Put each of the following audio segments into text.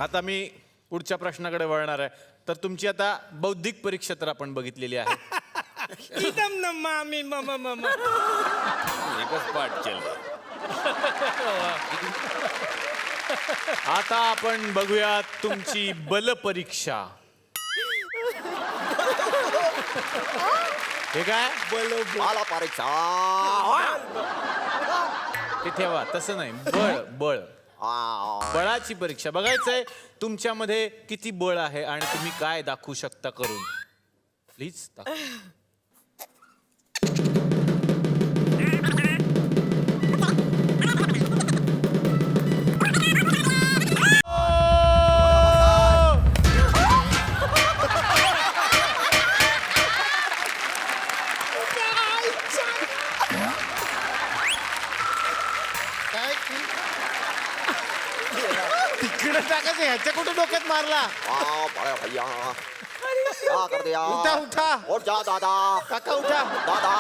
आता मी पुढच्या प्रश्नाकडे वळणार आहे. तर तुमची आता बौद्धिक परीक्षा तर आपण बघितलेली आहे. एकदम न मामी मम मम एकच पाठ केलं. आता आपण बघूया तुमची बल परीक्षा. हे काय मला परीक्षा ते ठेवा, तसं नाही. बळ बळ बळाची परीक्षा बघायचंय तुमच्यामध्ये किती बळ आहे आणि तुम्ही काय दाखवू शकता करून. प्लीज तिकडे टाकायचं, ह्याच्या कुठे डोक्यात मारला. भैया क्या कर दिया उठा उठा उठ जा दादा काका उठा. दादा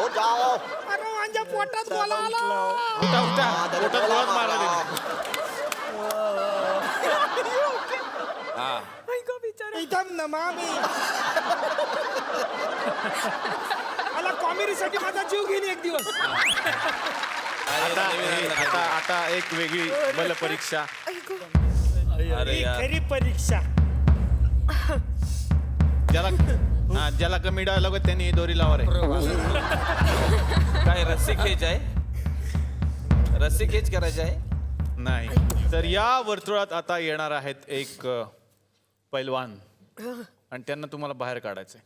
उठ जाओ अरे माझ्या पोटात बोला आला. उठा उठा पोटात गोळाच मारला त्याने. एकदम न मामी मला कॉमेडीसाठी माझा जीव घेईन एक दिवस. आता एक वेगळी बल परीक्षा. अरे ही यार. खरी परीक्षा. ज्याला कमी डाळ लागत त्यांनी दोरी लावा रे. काय रस्सी खेच आहे? रस्सी खेच करायची आहे? नाही. तर या वर्तुळात आता येणार आहेत एक पैलवान आणि त्यांना तुम्हाला बाहेर काढायचंय.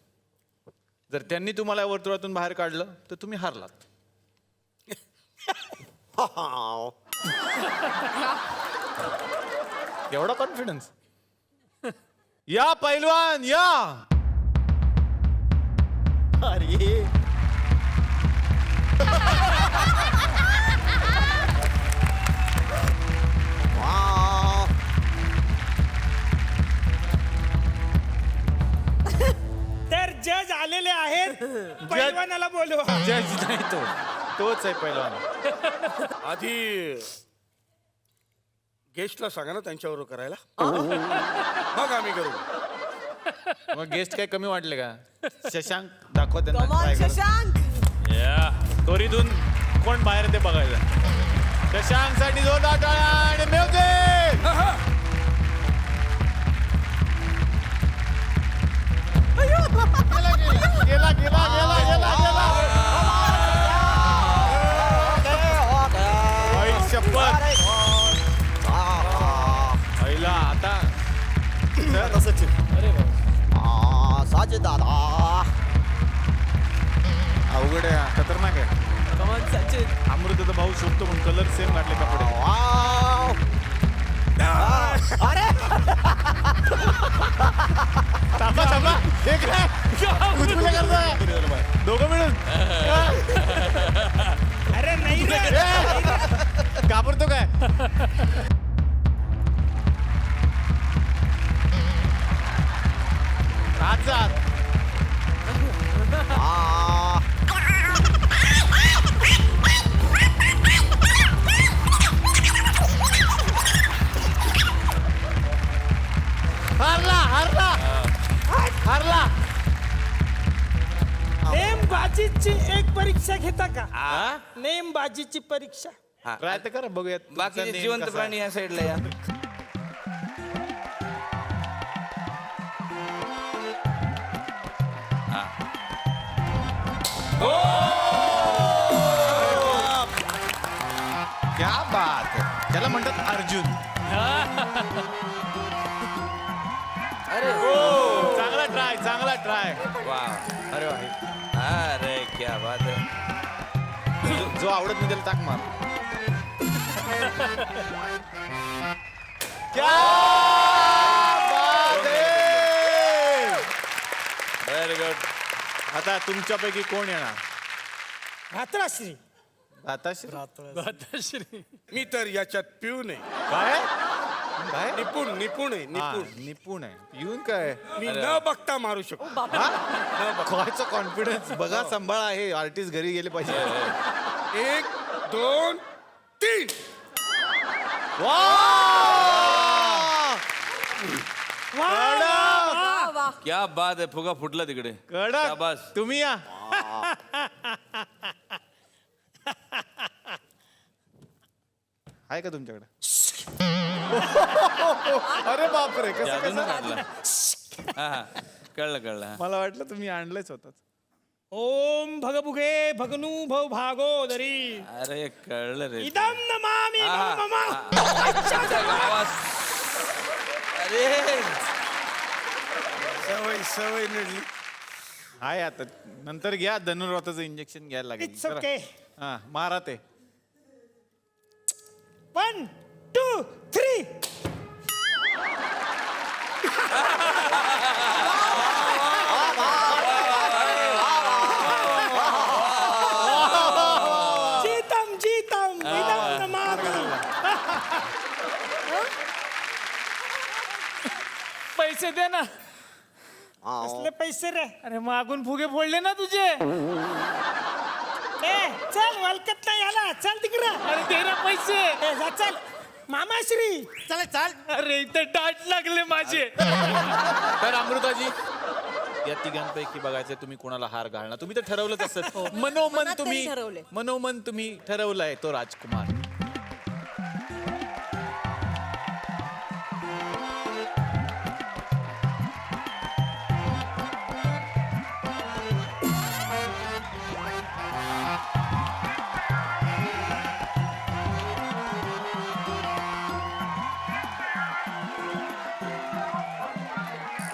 जर त्यांनी तुम्हाला या वर्तुळातून बाहेर काढलं तर तुम्ही हारलात. एवढा कॉन्फिडन्स. या पैलवान या. अरे तर जज आलेले आहेत. पैलवानाला बोलवा. जज नाही तोच आहे पैलवान. आधी गेस्टला सांगा ना त्यांच्यावर करायला, मग आम्ही करू. मग गेस्ट काय कमी वाटले का? शशांक दाखवा त्यांना. कमॉन try करा. शशांक. या दोरीतून कोण बाहेर ते बघायचं. शशांक साठी जोरदार टाळ्या आणि म्युझिक. गेला गेला गेला गेला गेला. आई शपथ. आईला आता साजे दादा अवघड आहे. खतरनाक आहे. कमॉन सचिन. अमृताचा भाऊ शोधतो म्हणून कलर सेम घातले कपडे. अरे थांबा थांबा. हे काय उचलून करताय दोघं मिळून. अरे नाही रे. घाबरतो काय? आत जा. हारला हारला हारला. नेमबाजीची एक परीक्षा घेता का? नेमबाजीची परीक्षा. ट्राय तर करा बघूयात. तुमचा बाकीचे नेम जिवंत कसा आहे. प्राणी या साईडला या. क्या बात आहे. त्याला म्हणतात अर्जुन. अरे चांगला ट्राय चांगला ट्राय. वा. अरे वा. अरे क्या बात है. जो आवडत नाही त्याला टाक मार. क्या बात आहे. Very good. आता तुमच्यापैकी कोण येणार? भात्राश्री. आता मी तर याच्यात पिऊन आहे, काय काय निपुण निपुण आहे, हा, निपुण. निपुण आहे. येऊन काय मी न बघता मारू शकतो. खायचा कॉन्फिडन्स बघा. सांभाळा. हे आर्टिस्ट घरी गेले पाहिजे. 1 2 3. वा वा वा क्या बात आहे फुगा फुटला तिकडे कडक शाबास. तुम्ही या आहे का तुमच्याकडे अरे बापरे कसं जादून कसं काढला हा हा कळलं कळलं हा. मला वाटलं तुम्ही आणलंच होतात ओम भगभुगे भगनू भव भागोदरी अरे कळलं रे इदम नमामि हा, हा, मम मम. आवाज अरे सवय नडली. आहे आता नंतर घ्या धनुर्वाताचं इंजेक्शन घ्यायला लागेल It's okay. हा मारा ते 1 2 3 जीतम जीतम इदम नमामि पैसे दे ना कसले पैसे रे अरे मागून फुगे फोडले ना तुझे ए चल वलकत नाही आला चल तिकडं अरे दे ना पैसे ए जा चल मामाश्री चल चल अरे इथं डाट लागले माझे तर अमृताजी या तिघांपैकी बघायचं तुम्ही कोणाला हार घालणार तुम्ही तर ठरवलंच असत मनोमन मनात तरी तुम्ही ठरवलंय. मनोमन तुम्ही ठरवलंय तो राजकुमार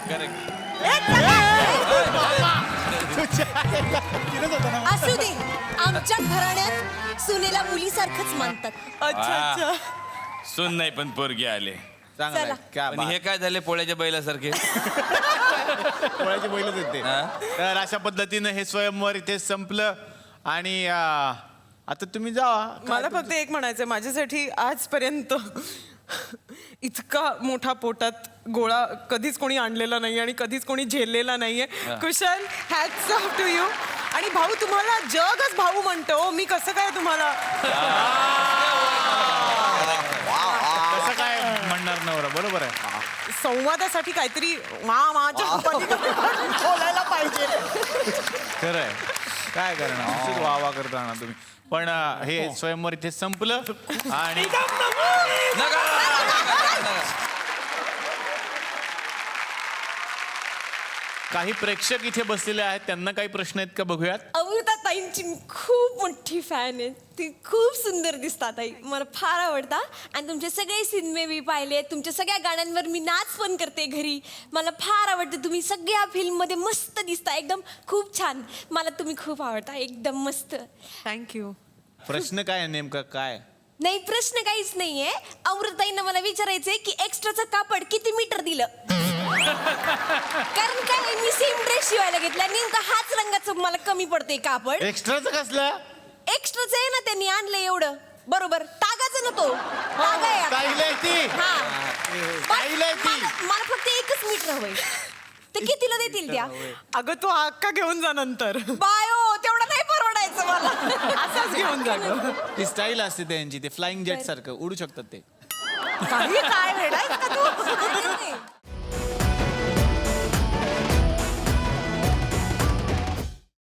करेक्ट असू दे आमच्या घराण्यात सुनेला मुलीसारखंच मानतात अच्छा अच्छा सुन नाही पण पोरगी आले चांगलं आहे. चला. क्या पण बात. हे काय झाले पोळ्याच्या बैलासारखे पोळ्याची बैलच येते तर अशा पद्धतीनं हे स्वयंवर इथे संपलं आणि आता तुम्ही जावा मला फक्त एक म्हणायचं माझ्यासाठी आजपर्यंत इतका मोठा पोटात गोळा कधीच कोणी आणलेला नाही आणि कधीच कोणी झेललेला नाहीये कुशल हॅट्स ऑफ टू यू आणि भाऊ तुम्हाला जगच भाऊ म्हणतो मी कसं काय तुम्हाला कसं काय म्हणणार नवरा बरोबर आहे संवादासाठी काहीतरी माझ्या पलीकडे बोलायला पाहिजे खरं आहे काय करणार नुसतीच वा वा करत राहणार तुम्ही पण हे स्वयंवर इथे संपलं आणि काही प्रेक्षक इथे बसलेले आहेत त्यांना काही प्रश्न आहेत का बघूयात अमृता ताईंची मी खूप मोठी फॅन आहे ती खूप सुंदर दिसतात ताई मला फार आवडतात आणि तुमचे सगळे सिनेमे मी पाहिले तुमच्या सगळ्या गाण्यांवर मी नाच पण करते घरी मला फार आवडते तुम्ही सगळ्या फिल्ममध्ये मस्त दिसता एकदम खूप छान मला तुम्ही खूप आवडता एकदम मस्त थँक्यू प्रश्न काय आहे नेमका काय नाही प्रश्न काहीच नाहीये अमृताईंना मला विचारायचंय की एक्स्ट्राचं कापड किती मीटर दिलं कारण काय मी सेम ड्रेस शिवायला घेतला नेमका हाच रंगाचं मला कमी पडते कापड एक्स्ट्राचं कसलं एक्स्ट्राचं आहे ना त्यांनी आणलं एवढं बरोबर तागाचं ना तो तागा आहे आता. ताईला आहे ती. हा. ताईला आहे ती. मला फक्त एकच मीटर हवंय ते कितीला देतील त्या अगं तू अक्का घेऊन जा नंतर बायो तेवढं नाही परवडायचं मला असाच घेऊन जा गं. ती स्टाईल असते त्यांची ते फ्लाइंग जेट सारखं उडू शकतात ते काही काय वेडायस का तू